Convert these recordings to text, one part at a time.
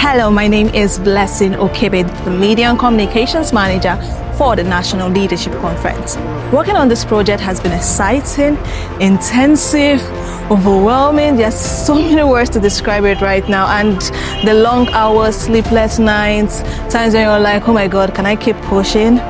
Hello, my name is Blessing Okebe, the Media and Communications Manager for the National Leadership Conference. Working on this project has been exciting, intensive, overwhelming. There's so many words to describe it right now, and the long hours, sleepless nights, times when you're like, oh my God, can I keep pushing?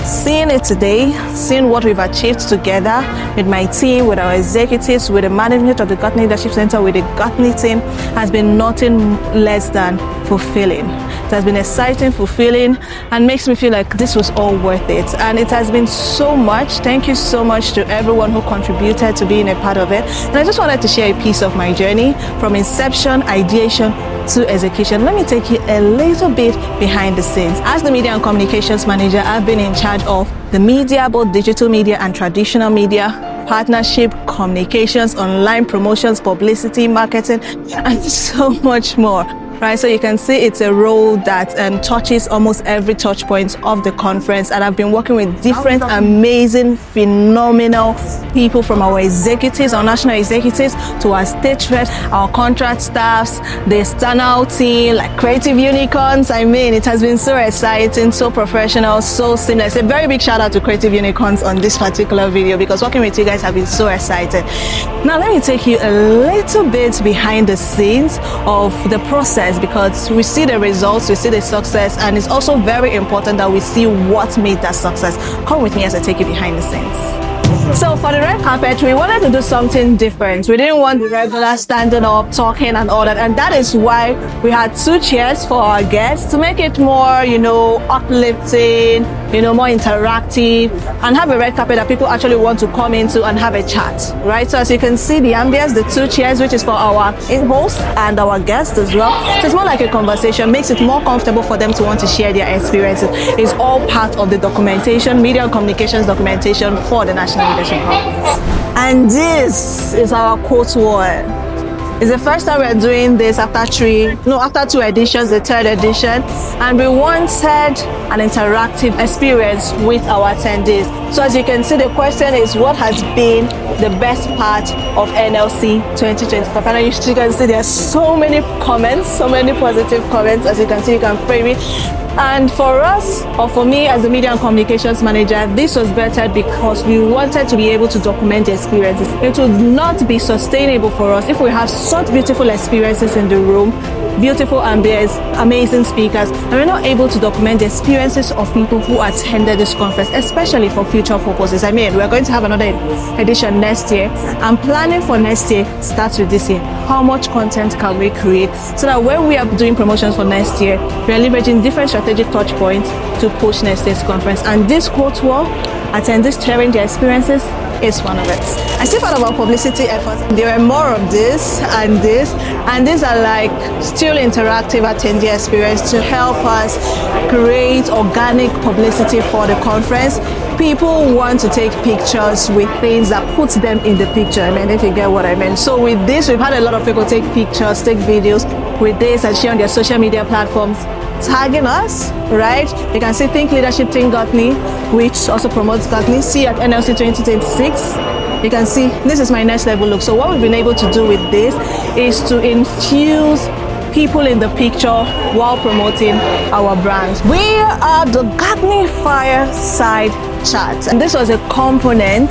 Seeing it today, seeing what we've achieved together with my team, with our executives, with the management of the GOTNI Leadership Center, with the GOTNI team, has been nothing less than fulfilling. It has been exciting, fulfilling, and makes me feel like this was all worth it. And it has been so much. Thank you so much to everyone who contributed to being a part of it. And I just wanted to share a piece of my journey from inception, ideation to execution. Let me take you a little bit behind the scenes. As the Media and Communications Manager, I've been in charge of the media, both digital media and traditional media, partnership, communications, online promotions, publicity, marketing, and so much more. Right, so you can see it's a role that touches almost every touch point of the conference, and I've been working with different amazing, phenomenal people, from our executives, our national executives, to our stage reps, our contract staffs, the external team, like creative unicorns. I mean, it has been so exciting, so professional, so seamless. A very big shout out to creative unicorns on this particular video, because working with you guys have been so exciting. Now let me take you a little bit behind the scenes of the process, because we see the results, we see the success, and it's also very important that we see what made that success. Come with me as I take you behind the scenes. So for the red carpet, we wanted to do something different. We didn't want the regular standing up, talking and all that, and that is why we had 2 chairs for our guests to make it more, uplifting, more interactive, and have a red carpet that people actually want to come into and have a chat, right? So as you can see, the ambience, the 2 chairs, which is for our host and our guests as well. So it's more like a conversation, makes it more comfortable for them to want to share their experiences. It's all part of the documentation, media and communications documentation for the National Leadership Conference. And this is our quote wall. It's the first time we're doing this after 2 editions, the 3rd edition, and we wanted an interactive experience with our attendees. So as you can see, the question is, what has been the best part of NLC 2025? And as you can see, there are so many comments, so many positive comments. As you can see, you can frame it. And for us, or for me as the Media and Communications Manager, this was better because we wanted to be able to document the experiences. It would not be sustainable for us if we have such beautiful experiences in the room, beautiful ambience, amazing speakers, and we're not able to document the experiences of people who attended this conference, especially for future purposes. I mean, we're going to have another edition next year, and planning for next year starts with this year. How much content can we create so that when we are doing promotions for next year, we're leveraging different strategic touch points to push next year's conference? And this quote wall, attendees sharing their experiences, is one of it. I see part of our publicity efforts. There are more of this, and these are like still interactive attendee experience to help us create organic publicity for the conference. People want to take pictures with things that puts them in the picture. I mean, if you get what I mean. So with this, we've had a lot of people take pictures, take videos with this and share on their social media platforms, tagging us, right? You can see Think Leadership Team GOTNI, which also promotes GOTNI. See at NLC 2026. You can see this is my next level look. So what we've been able to do with this is to infuse people in the picture while promoting our brand. We are the GOTNI Fireside Chat, and this was a component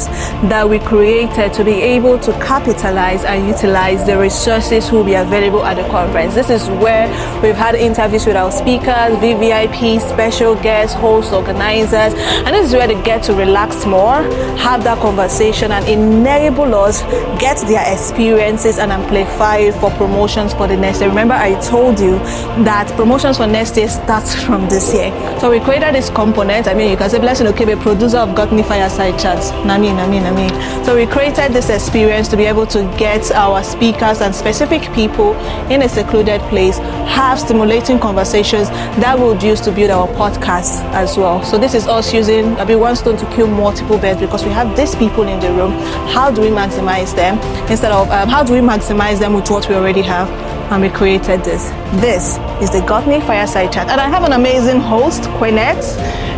that we created to be able to capitalize and utilize the resources who will be available at the conference. This is where we've had interviews with our speakers, VVIP, special guests, hosts, organizers, and this is where they get to relax more, have that conversation, and enable us get their experiences and amplify it for promotions for the next year. Remember, I told you that promotions for next year starts from this year. So we created this component. I mean, you can say Blessing Okebe, producer of GOTNI Fireside Chats. Nami. So we created this experience to be able to get our speakers and specific people in a secluded place, have stimulating conversations that we'll use to build our podcast as well. So this is us using one stone to kill multiple birds, because we have these people in the room. How do we maximize them instead of how do we maximize them with what we already have? And we created this. This is the GOTNI Fireside Chat. And I have an amazing host, Quinette.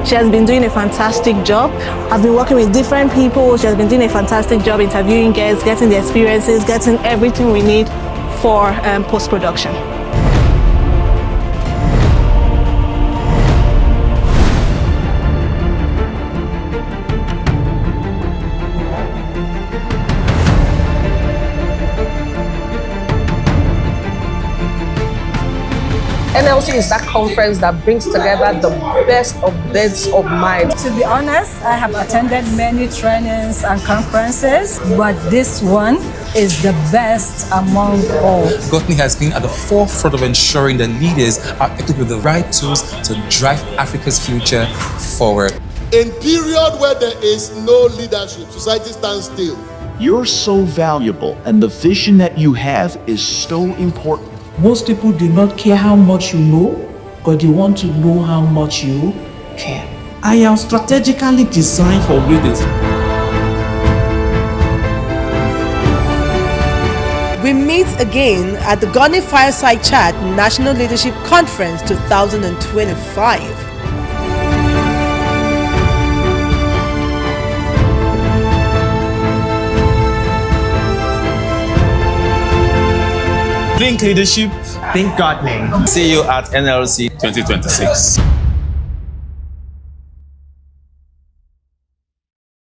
She has been doing a fantastic job. I've been working with different people. She has been doing a fantastic job interviewing guests, getting the experiences, getting everything we need for post-production. NLC is that conference that brings together the best of beds of minds. To be honest, I have attended many trainings and conferences, but this one is the best among all. GOTNI has been at the forefront of ensuring that leaders are equipped with the right tools to drive Africa's future forward. In period where there is no leadership, society stands still. You're so valuable, and the vision that you have is so important. Most people do not care how much you know, but they want to know how much you care. I am strategically designed for leaders. We meet again at the GOTNI Fireside Chat National Leadership Conference 2025. Think leadership, think GOTNI. See you at NLC 2026.